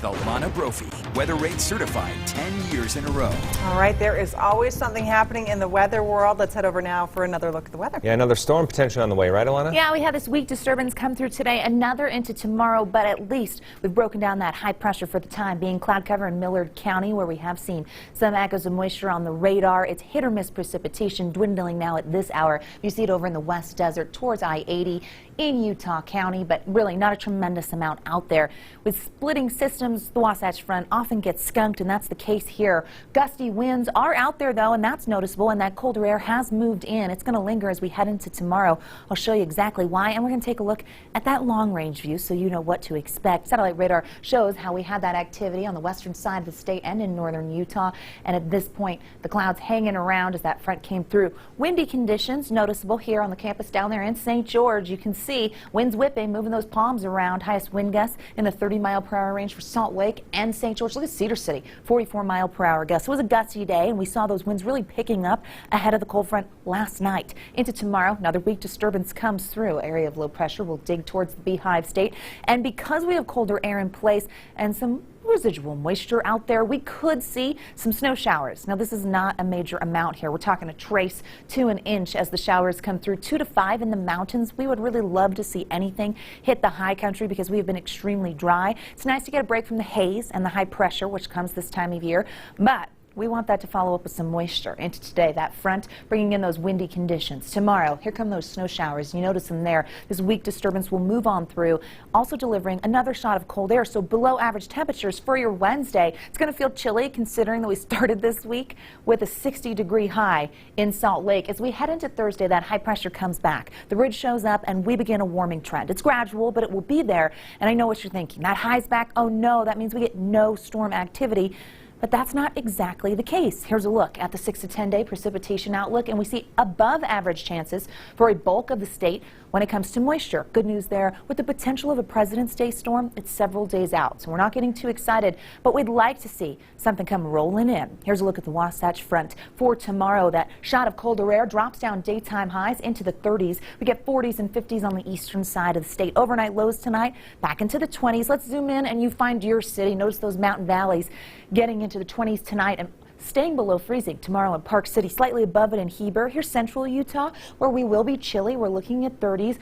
Alana Brophy, Weather Rate certified 10 years in a row. All right, there is always something happening in the weather world. Let's head over now for another look at the weather. Yeah, another storm potentially on the way, right, Alana? Yeah, we had this weak disturbance come through today, another into tomorrow, but at least we've broken down that high pressure for the time being. Cloud cover in Millard County, where we have seen some echoes of moisture on the radar. It's hit or miss precipitation, dwindling now at this hour. You see it over in the West Desert towards I-80 in Utah County, but really not a tremendous amount out there. With splitting systems, the Wasatch Front often gets skunked, and that's the case here. Gusty winds are out there, though, and that's noticeable, and that colder air has moved in. It's going to linger as we head into tomorrow. I'll show you exactly why, and we're going to take a look at that long-range view so you know what to expect. Satellite radar shows how we had that activity on the western side of the state and in northern Utah, and at this point, the clouds hanging around as that front came through. Windy conditions noticeable here on the campus down there in St. George. You can see winds whipping, moving those palms around. Highest wind gusts in the 30-mile-per-hour range for Salt Lake and St. George. Look at Cedar City, 44-mile-per-hour gusts. It was a gusty day, and we saw those winds really picking up ahead of the cold front last night. Into tomorrow, another weak disturbance comes through. Area of low pressure will dig towards the Beehive State, and because we have colder air in place and some residual moisture out there, we could see some snow showers. Now, this is not a major amount here. We're talking a trace to an inch as the showers come through. 2 to 5 in the mountains. We would really love to see anything hit the high country because we have been extremely dry. It's nice to get a break from the haze and the high pressure, which comes this time of year, but we want that to follow up with some moisture into today. That front bringing in those windy conditions. Tomorrow, here come those snow showers. You notice them there. This weak disturbance will move on through, also delivering another shot of cold air. So below average temperatures for your Wednesday. It's going to feel chilly considering that we started this week with a 60-degree high in Salt Lake. As we head into Thursday, that high pressure comes back. The ridge shows up and we begin a warming trend. It's gradual, but it will be there. And I know what you're thinking. That high's back. Oh no, that means we get no storm activity. But that's not exactly the case. Here's a look at the 6 to 10 day precipitation outlook, and we see above average chances for a bulk of the state when it comes to moisture. Good news there. With the potential of a President's Day storm, it's several days out, so we're not getting too excited, but we'd like to see something come rolling in. Here's a look at the Wasatch Front for tomorrow. That shot of colder air drops down daytime highs into the 30s. We get 40s and 50s on the eastern side of the state. Overnight lows tonight back into the 20s. Let's zoom in and you find your city. Notice those mountain valleys getting into the 20s tonight and staying below freezing tomorrow in Park City, slightly above it in Heber. Here's central Utah, where we will be chilly. We're looking at 30s.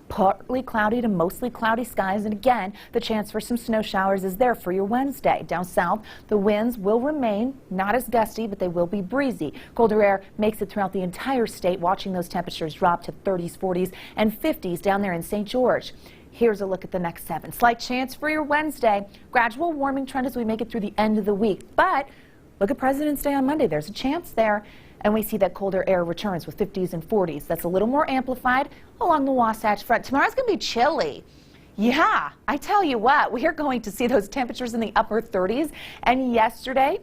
Partly cloudy to mostly cloudy skies, and again, the chance for some snow showers is there for your Wednesday. Down south, the winds will remain not as gusty, but they will be breezy. Colder air makes it throughout the entire state, watching those temperatures drop to 30s, 40s, and 50s down there in St. George. Here's a look at the next 7. Slight chance for your Wednesday. Gradual warming trend as we make it through the end of the week. But look at President's Day on Monday. There's a chance there. And we see that colder air returns with 50s and 40s. That's a little more amplified along the Wasatch Front. Tomorrow's going to be chilly. Yeah, I tell you what, we are going to see those temperatures in the upper 30s. And yesterday,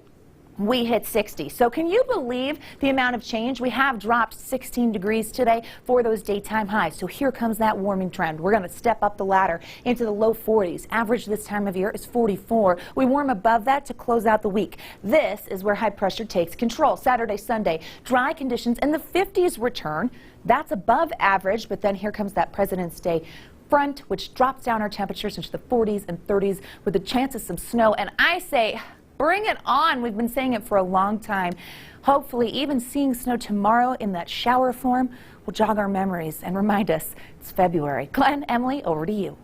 we hit 60. So can you believe the amount of change? We have dropped 16 degrees today for those daytime highs. So here comes that warming trend. We're going to step up the ladder into the low 40s. Average this time of year is 44. We warm above that to close out the week. This is where high pressure takes control. Saturday, Sunday, dry conditions and the 50s return. That's above average, but then here comes that President's Day front, which drops down our temperatures into the 40s and 30s with a chance of some snow. And I say, bring it on. We've been saying it for a long time. Hopefully, even seeing snow tomorrow in that shower form will jog our memories and remind us it's February. Glenn, Emily, over to you.